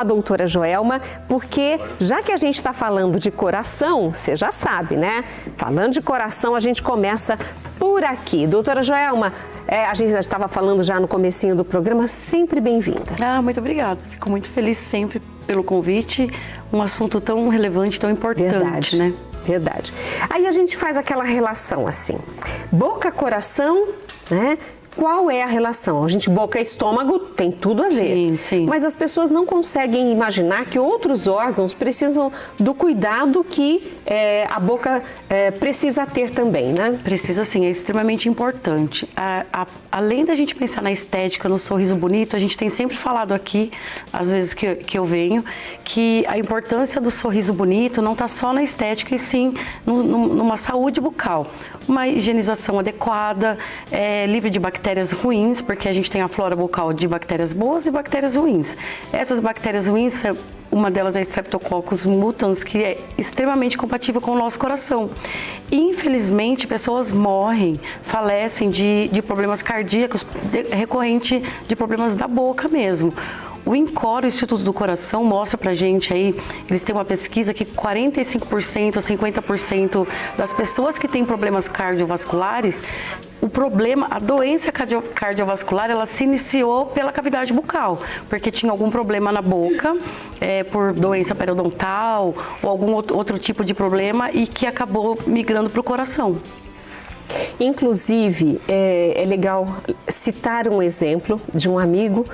A doutora Joelma, porque já que a gente está falando de coração, você já sabe, né? Falando de coração, a gente começa por aqui. Doutora Joelma, a gente já estava falando já no comecinho do programa, sempre bem-vinda. Muito obrigada. Fico muito feliz sempre pelo convite. Um assunto tão relevante, tão importante, Verdade, né? Verdade. Aí a gente faz aquela relação assim, boca-coração, né? Qual é a relação? A gente, boca e estômago tem tudo a ver. Sim, sim. Mas as pessoas não conseguem imaginar que outros órgãos precisam do cuidado que a boca precisa ter também, né? Precisa sim, é extremamente importante. Além da gente pensar na estética, no sorriso bonito, a gente tem sempre falado aqui, às vezes que eu venho, que a importância do sorriso bonito não está só na estética, e sim numa saúde bucal. Uma higienização adequada, livre de bactérias ruins, porque a gente tem a flora bucal de bactérias boas e bactérias ruins. Essas bactérias ruins, uma delas é Streptococcus mutans, que é extremamente compatível com o nosso coração. Infelizmente, pessoas morrem, falecem de problemas cardíacos recorrente de problemas da boca mesmo. O INCOR, o Instituto do Coração, mostra pra gente aí, eles têm uma pesquisa que 45% a 50% das pessoas que têm problemas cardiovasculares, a doença cardiovascular, ela se iniciou pela cavidade bucal, porque tinha algum problema na boca, por doença periodontal ou algum outro tipo de problema e que acabou migrando para o coração. Inclusive, é legal citar um exemplo de um amigo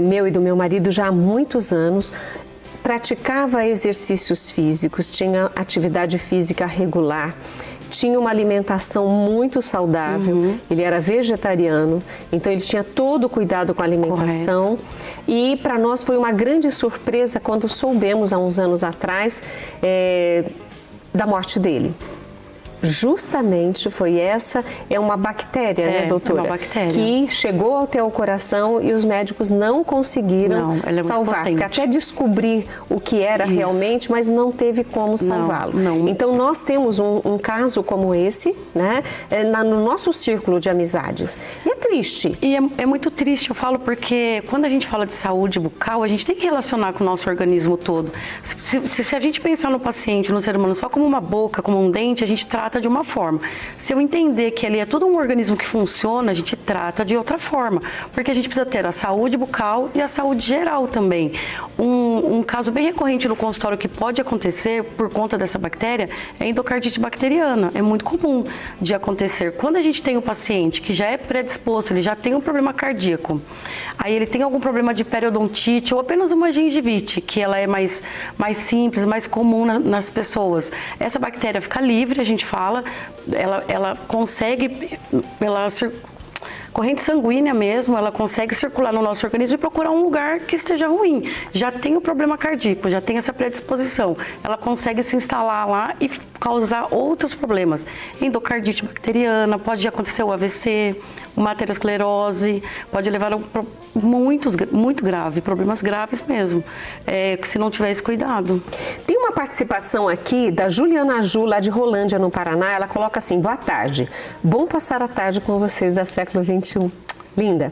meu e do meu marido já há muitos anos, praticava exercícios físicos, tinha atividade física regular, tinha uma alimentação muito saudável, ele era vegetariano, então ele tinha todo o cuidado com a alimentação. Correto. E para nós foi uma grande surpresa quando soubemos há uns anos atrás da morte dele. Justamente foi uma bactéria, né, doutora? É uma bactéria. Que chegou até o coração e os médicos não conseguiram salvar. Porque até descobrir o que era realmente, mas não teve como salvá-lo. Então nós temos um caso como esse, né, no nosso círculo de amizades. E é triste. E é muito triste, eu falo, porque quando a gente fala de saúde bucal, a gente tem que relacionar com o nosso organismo todo. Se a gente pensar no paciente, no ser humano, só como uma boca, como um dente, a gente trata de uma forma. Se eu entender que ali é todo um organismo que funciona, a gente trata de outra forma, porque a gente precisa ter a saúde bucal e a saúde geral também. Um caso bem recorrente no consultório que pode acontecer por conta dessa bactéria é a endocardite bacteriana. É muito comum de acontecer. Quando a gente tem um paciente que já é predisposto, ele já tem um problema cardíaco, aí ele tem algum problema de periodontite ou apenas uma gengivite, que ela é mais simples, mais comum nas pessoas. Essa bactéria fica livre, a gente fala, ela consegue, pela corrente sanguínea mesmo, ela consegue circular no nosso organismo e procurar um lugar que esteja ruim. Já tem o problema cardíaco, já tem essa predisposição. Ela consegue se instalar lá e causar outros problemas. Endocardite bacteriana, pode acontecer o AVC, uma aterosclerose, pode levar a muito grave, problemas graves mesmo, se não tiver esse cuidado. Tem uma participação aqui da Juliana Ju, lá de Rolândia, no Paraná. Ela coloca assim: boa tarde, bom passar a tarde com vocês da Século XXI. Linda.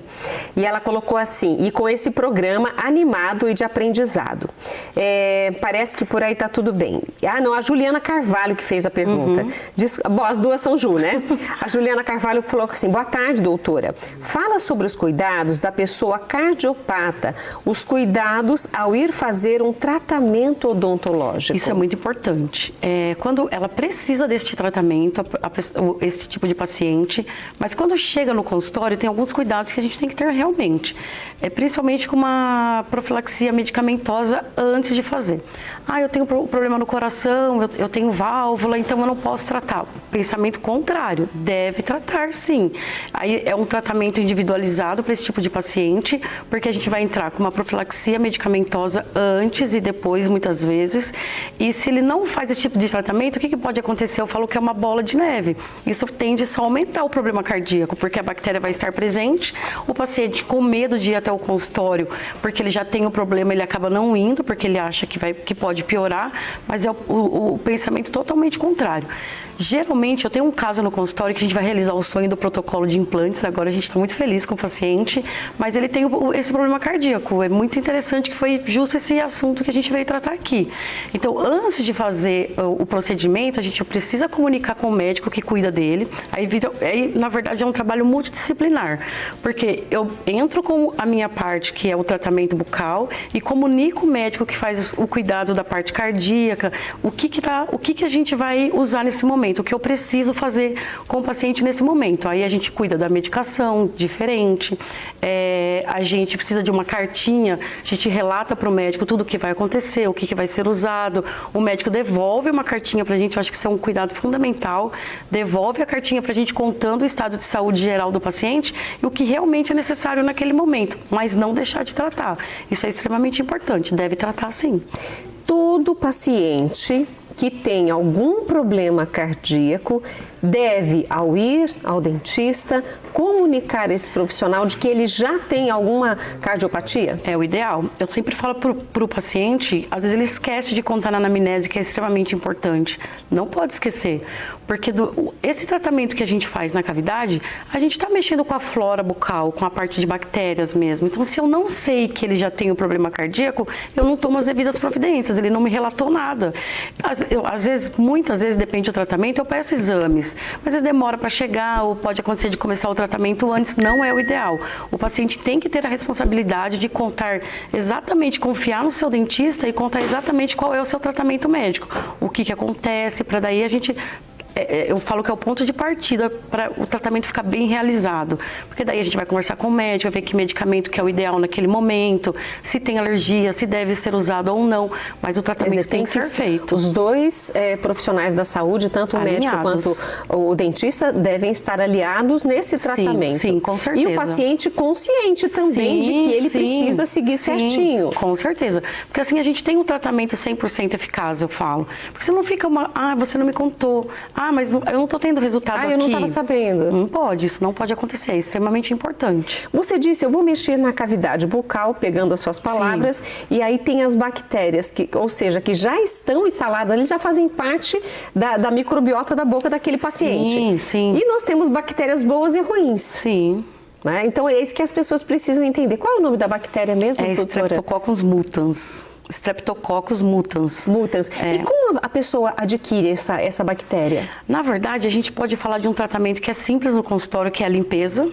E ela colocou assim: e com esse programa animado e de aprendizado. Parece que por aí tá tudo bem. Não, a Juliana Carvalho que fez a pergunta. Bom, as duas são Ju, né? A Juliana Carvalho falou assim: boa tarde, doutora. Fala sobre os cuidados da pessoa cardiopata, os cuidados ao ir fazer um tratamento odontológico. Isso é muito importante. Quando ela precisa deste tratamento, esse tipo de paciente, mas quando chega no consultório, tem alguns cuidados que a gente tem que ter realmente, principalmente com uma profilaxia medicamentosa antes de fazer. Eu tenho problema no coração, eu tenho válvula, então eu não posso tratar. Pensamento contrário, deve tratar sim. Aí é um tratamento individualizado para esse tipo de paciente, porque a gente vai entrar com uma profilaxia medicamentosa antes e depois, muitas vezes, e se ele não faz esse tipo de tratamento, o que pode acontecer? Eu falo que é uma bola de neve. Isso tende só a aumentar o problema cardíaco, porque a bactéria vai estar presente, o paciente com medo de ir até o consultório, porque ele já tem o problema, ele acaba não indo, porque ele acha que pode piorar, mas é o pensamento totalmente contrário. Geralmente, eu tenho um caso no consultório que a gente vai realizar o sonho do protocolo de implantes, agora a gente está muito feliz com o paciente, mas ele tem esse problema cardíaco. É muito interessante que foi justo esse assunto que a gente veio tratar aqui. Então, antes de fazer o procedimento, a gente precisa comunicar com o médico que cuida dele. Aí, na verdade, é um trabalho multidisciplinar, porque eu entro com a minha parte, que é o tratamento bucal, e comunico o médico que faz o cuidado da parte cardíaca, o que a gente vai usar nesse momento, o que eu preciso fazer com o paciente nesse momento. Aí a gente cuida da medicação diferente, a gente precisa de uma cartinha, a gente relata para o médico tudo o que vai acontecer, o que vai ser usado, o médico devolve uma cartinha para a gente, eu acho que isso é um cuidado fundamental, devolve a cartinha para a gente contando o estado de saúde geral do paciente e o que realmente é necessário naquele momento, mas não deixar de tratar. Isso é extremamente importante, deve tratar sim. Todo paciente que tem algum problema cardíaco deve, ao ir ao dentista, comunicar a esse profissional de que ele já tem alguma cardiopatia? É o ideal. Eu sempre falo para o paciente, às vezes ele esquece de contar na anamnese, que é extremamente importante. Não pode esquecer, porque esse tratamento que a gente faz na cavidade, a gente está mexendo com a flora bucal, com a parte de bactérias mesmo. Então, se eu não sei que ele já tem um problema cardíaco, eu não tomo as devidas providências, ele não me relatou nada. Muitas vezes, depende do tratamento, eu peço exames, mas às vezes demora para chegar, ou pode acontecer de começar o tratamento antes, não é o ideal. O paciente tem que ter a responsabilidade de contar exatamente, confiar no seu dentista e contar exatamente qual é o seu tratamento médico, o que acontece, para daí a gente... Eu falo que é o ponto de partida para o tratamento ficar bem realizado. Porque daí a gente vai conversar com o médico, vai ver que medicamento que é o ideal naquele momento, se tem alergia, se deve ser usado ou não. Mas o tratamento tem que ser feito. Os dois profissionais da saúde, tanto o médico quanto o dentista, devem estar aliados nesse tratamento. Sim, com certeza. E o paciente consciente também de que ele precisa seguir certinho. Com certeza. Porque assim a gente tem um tratamento 100% eficaz, eu falo. Porque você não fica você não me contou. Mas eu não estou tendo resultado aqui. Eu não estava sabendo. Não pode, isso não pode acontecer, é extremamente importante. Você disse, eu vou mexer na cavidade bucal, pegando as suas palavras, e aí tem as bactérias, ou seja, que já estão instaladas, eles já fazem parte da microbiota da boca daquele paciente. Sim, sim. E nós temos bactérias boas e ruins. Sim. Né? Então é isso que as pessoas precisam entender. Qual é o nome da bactéria mesmo, doutora? Streptococcus mutans. Streptococcus mutans. E como a pessoa adquire essa bactéria? Na verdade, a gente pode falar de um tratamento que é simples no consultório, que é a limpeza.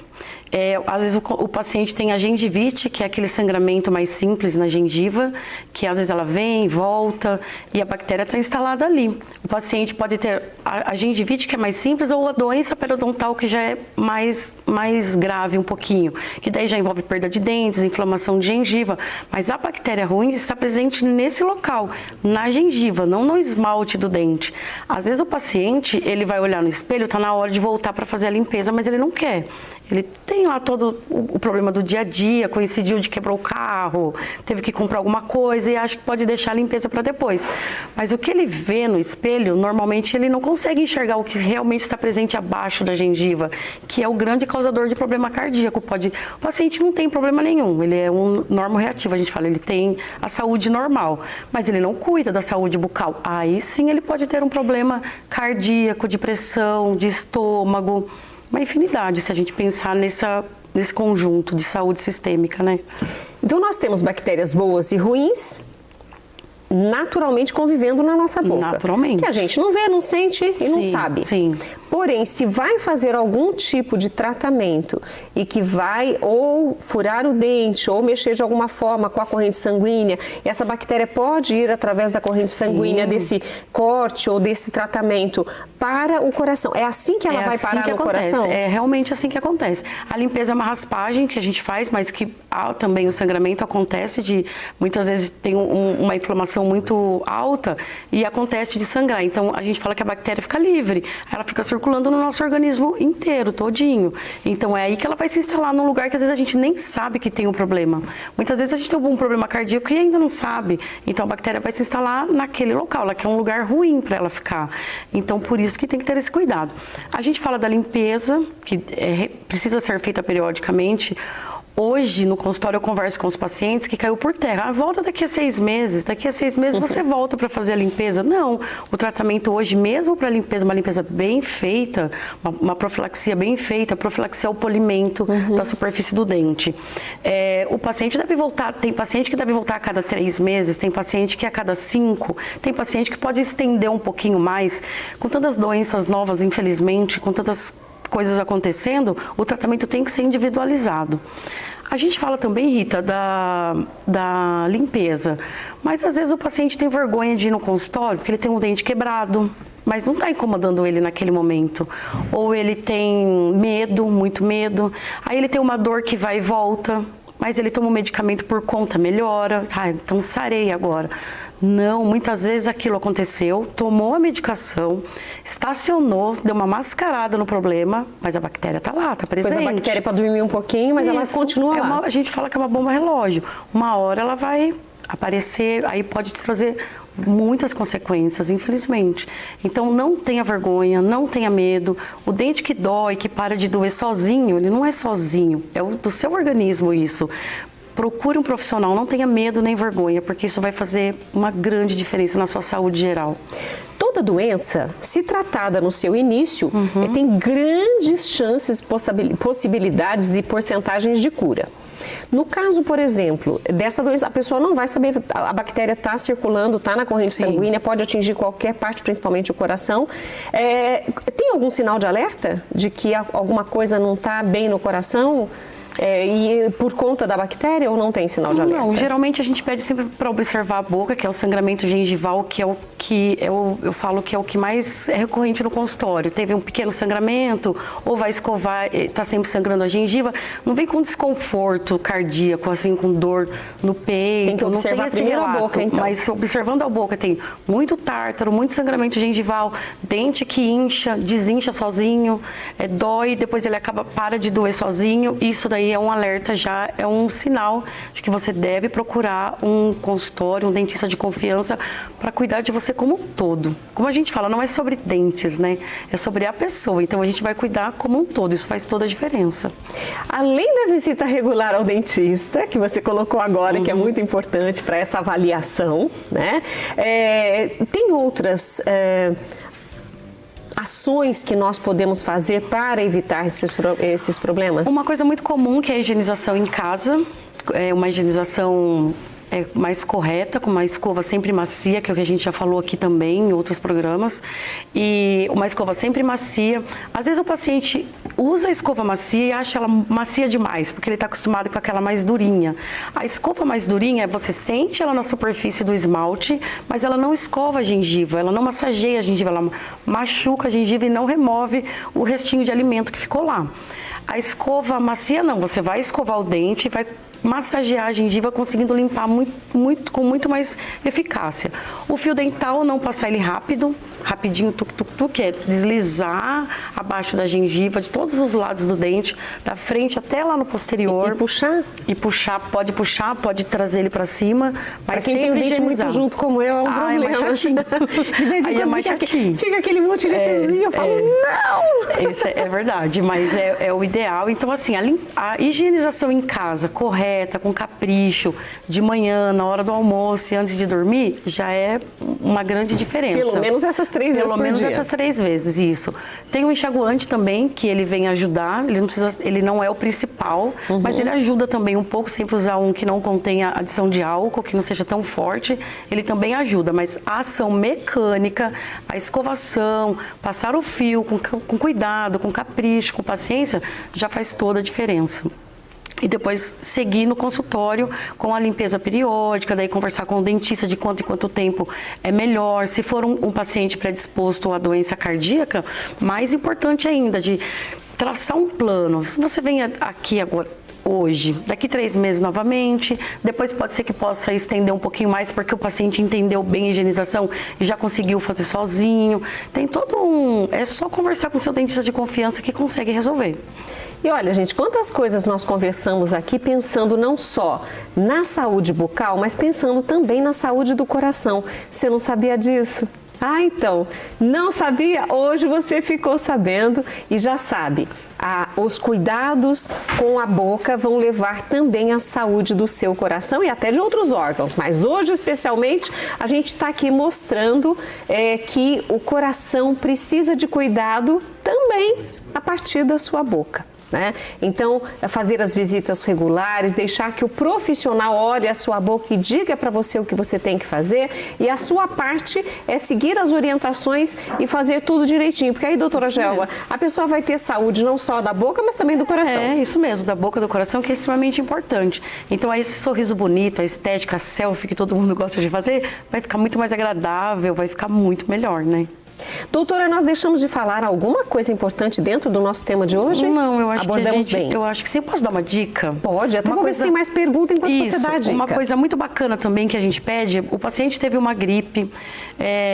Às vezes o paciente tem a gengivite, que é aquele sangramento mais simples na gengiva, que às vezes ela vem, volta, e a bactéria está instalada ali. O paciente pode ter a gengivite, que é mais simples, ou a doença periodontal, que já é mais grave um pouquinho, que daí já envolve perda de dentes, inflamação de gengiva. Mas a bactéria ruim está presente nesse local, na gengiva, não no esmalte do dente. Às vezes o paciente, ele vai olhar no espelho, está na hora de voltar para fazer a limpeza, mas ele não quer. Ele tem lá todo o problema do dia a dia, coincidiu de quebrou o carro, teve que comprar alguma coisa e acha que pode deixar a limpeza para depois. Mas o que ele vê no espelho, normalmente ele não consegue enxergar o que realmente está presente abaixo da gengiva, que é o grande causador de problema cardíaco. O paciente não tem problema nenhum, ele é um normo-reativo, a gente fala, ele tem a saúde normal, mas ele não cuida da saúde bucal. Aí sim ele pode ter um problema cardíaco, de pressão, de estômago, uma infinidade, se a gente pensar nesse conjunto de saúde sistêmica, né? Então nós temos bactérias boas e ruins naturalmente convivendo na nossa boca. Naturalmente. Que a gente não vê, não sente e não sabe. Sim. Porém, se vai fazer algum tipo de tratamento e que vai ou furar o dente ou mexer de alguma forma com a corrente sanguínea, essa bactéria pode ir através da corrente sanguínea desse corte ou desse tratamento para o coração. É assim que ela vai parar no coração? É realmente assim que acontece. A limpeza é uma raspagem que a gente faz, mas que também o sangramento acontece muitas vezes tem uma inflamação muito alta e acontece de sangrar. Então a gente fala que a bactéria fica livre, ela fica circulando no nosso organismo inteiro, todinho. Então é aí que ela vai se instalar num lugar que às vezes a gente nem sabe que tem um problema. Muitas vezes a gente tem um problema cardíaco e ainda não sabe. Então a bactéria vai se instalar naquele local, lá que é um lugar ruim para ela ficar. Então por isso que tem que ter esse cuidado. A gente fala da limpeza, que precisa ser feita periodicamente. Hoje, no consultório, eu converso com os pacientes que caiu por terra. Volta daqui a 6 meses. Daqui a 6 meses você volta para fazer a limpeza. Não, o tratamento hoje, mesmo para limpeza, uma limpeza bem feita, uma profilaxia bem feita, a profilaxia é o polimento da superfície do dente. O paciente deve voltar, tem paciente que deve voltar a cada 3 meses, tem paciente que a cada 5, tem paciente que pode estender um pouquinho mais. Com tantas doenças novas, infelizmente, com tantas coisas acontecendo, o tratamento tem que ser individualizado. A gente fala também, Rita, da limpeza, mas às vezes o paciente tem vergonha de ir no consultório porque ele tem um dente quebrado, mas não está incomodando ele naquele momento. Ou ele tem medo, muito medo, aí ele tem uma dor que vai e volta, mas ele toma um medicamento por conta, melhora, então sarei agora. Não, muitas vezes aquilo aconteceu, tomou a medicação, estacionou, deu uma mascarada no problema, mas a bactéria está lá, está presente. Pois a bactéria pode dormir um pouquinho, mas ela continua lá. A gente fala que é uma bomba relógio. Uma hora ela vai aparecer, aí pode te trazer muitas consequências, infelizmente. Então não tenha vergonha, não tenha medo. O dente que dói, que para de doer sozinho, ele não é sozinho, é do seu organismo isso. Procure um profissional, não tenha medo nem vergonha, porque isso vai fazer uma grande diferença na sua saúde geral. Toda doença, se tratada no seu início, tem grandes chances, possibilidades e porcentagens de cura. No caso, por exemplo, dessa doença, a pessoa não vai saber, a bactéria está circulando, está na corrente sanguínea, pode atingir qualquer parte, principalmente o coração. Tem algum sinal de alerta de que alguma coisa não está bem no coração? E por conta da bactéria ou não tem sinal de alerta? Não, geralmente a gente pede sempre para observar a boca, que é o sangramento gengival, que é o que eu falo que é o que mais é recorrente no consultório. Teve um pequeno sangramento, ou vai escovar, está sempre sangrando a gengiva, não vem com desconforto cardíaco, assim, com dor no peito. Tem que observar não tem esse primeiro relato, a boca, então. Mas observando a boca, tem muito tártaro, muito sangramento gengival, dente que incha, desincha sozinho, dói, depois ele para de doer sozinho, isso daí é um alerta já, é um sinal de que você deve procurar um consultório, um dentista de confiança para cuidar de você como um todo. Como a gente fala, não é sobre dentes, né? É sobre a pessoa, então a gente vai cuidar como um todo, isso faz toda a diferença. Além da visita regular ao dentista, que você colocou agora, que é muito importante para essa avaliação, né? Tem outras ações que nós podemos fazer para evitar esses problemas? Uma coisa muito comum que é a higienização em casa, uma higienização mais correta, com uma escova sempre macia, que é o que a gente já falou aqui também em outros programas, e uma escova sempre macia. Às vezes o paciente usa a escova macia e acha ela macia demais, porque ele está acostumado com aquela mais durinha. A escova mais durinha, você sente ela na superfície do esmalte, mas ela não escova a gengiva, ela não massageia a gengiva, ela machuca a gengiva e não remove o restinho de alimento que ficou lá. A escova macia não, você vai escovar o dente e vai massagear a gengiva, conseguindo limpar com muito mais eficácia. O fio dental, não passar ele rapidinho, que é deslizar abaixo da gengiva, de todos os lados do dente, da frente até lá no posterior. E puxar? E puxar, pode trazer ele para cima, mas quem sempre tem o dente higienizar. muito junto como eu, é um problema. É mais chatinho. De vez em quando fica aquele monte de fiozinho, eu falo, não! Isso é verdade, mas é o ideal. Então, assim, a higienização em casa, correta, com capricho, de manhã, na hora do almoço e antes de dormir, já é uma grande diferença. Pelo menos essas 3 vezes por dia. Pelo menos essas 3 vezes, isso. Tem um enxaguante também, que ele vem ajudar, ele não é o principal, mas ele ajuda também um pouco, sempre usar um que não contenha adição de álcool, que não seja tão forte, ele também ajuda, mas a ação mecânica, a escovação, passar o fio com cuidado, com capricho, com paciência, já faz toda a diferença. E depois seguir no consultório com a limpeza periódica, daí conversar com o dentista de quanto em quanto tempo é melhor. Se for um paciente predisposto à doença cardíaca, mais importante ainda, de traçar um plano. Se você vem aqui agora, hoje, daqui 3 meses novamente, depois pode ser que possa estender um pouquinho mais, porque o paciente entendeu bem a higienização e já conseguiu fazer sozinho. Tem todo é só conversar com o seu dentista de confiança que consegue resolver. E olha, gente, quantas coisas nós conversamos aqui pensando não só na saúde bucal, mas pensando também na saúde do coração. Você não sabia disso? Então, não sabia? Hoje você ficou sabendo e já sabe. os cuidados com a boca vão levar também à saúde do seu coração e até de outros órgãos. Mas hoje, especialmente, a gente está aqui mostrando que o coração precisa de cuidado também a partir da sua boca. Né? Então, fazer as visitas regulares, deixar que o profissional olhe a sua boca e diga para você o que você tem que fazer, e a sua parte é seguir as orientações e fazer tudo direitinho, porque aí, doutora Gelba, a pessoa vai ter saúde não só da boca, mas também do coração. É, isso mesmo, da boca, do coração, que é extremamente importante. Então, aí esse sorriso bonito, a estética, a selfie que todo mundo gosta de fazer, vai ficar muito mais agradável, vai ficar muito melhor, né? Doutora, nós deixamos de falar alguma coisa importante dentro do nosso tema de hoje? Não, eu acho Abordamos que bem. Eu acho que sim. Posso dar uma dica? Pode, até vou ver se tem mais perguntas enquanto você dá a dica. Uma coisa muito bacana também que a gente pede, o paciente teve uma gripe,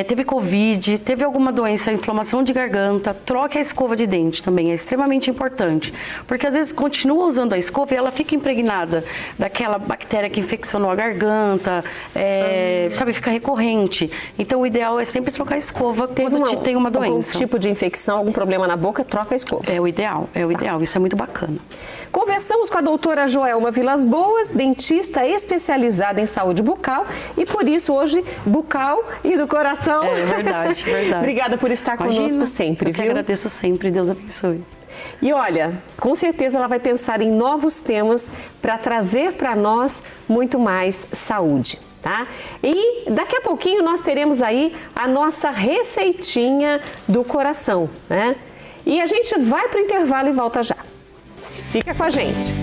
teve Covid, teve alguma doença, inflamação de garganta, troque a escova de dente também, é extremamente importante. Porque às vezes continua usando a escova e ela fica impregnada daquela bactéria que infeccionou a garganta, sabe, fica recorrente. Então o ideal é sempre trocar a escova quando tem uma doença. Algum tipo de infecção, algum problema na boca, troca a escova. É o ideal, isso é muito bacana. Conversamos com a doutora Joelma Vilas Boas, dentista especializada em saúde bucal e por isso hoje bucal e do coração. É verdade, verdade. Obrigada por estar conosco sempre, viu? Eu agradeço sempre, Deus abençoe. E olha, com certeza ela vai pensar em novos temas para trazer para nós muito mais saúde. Tá? E daqui a pouquinho nós teremos aí a nossa receitinha do coração, né? E a gente vai para o intervalo e volta já. Fica com a gente.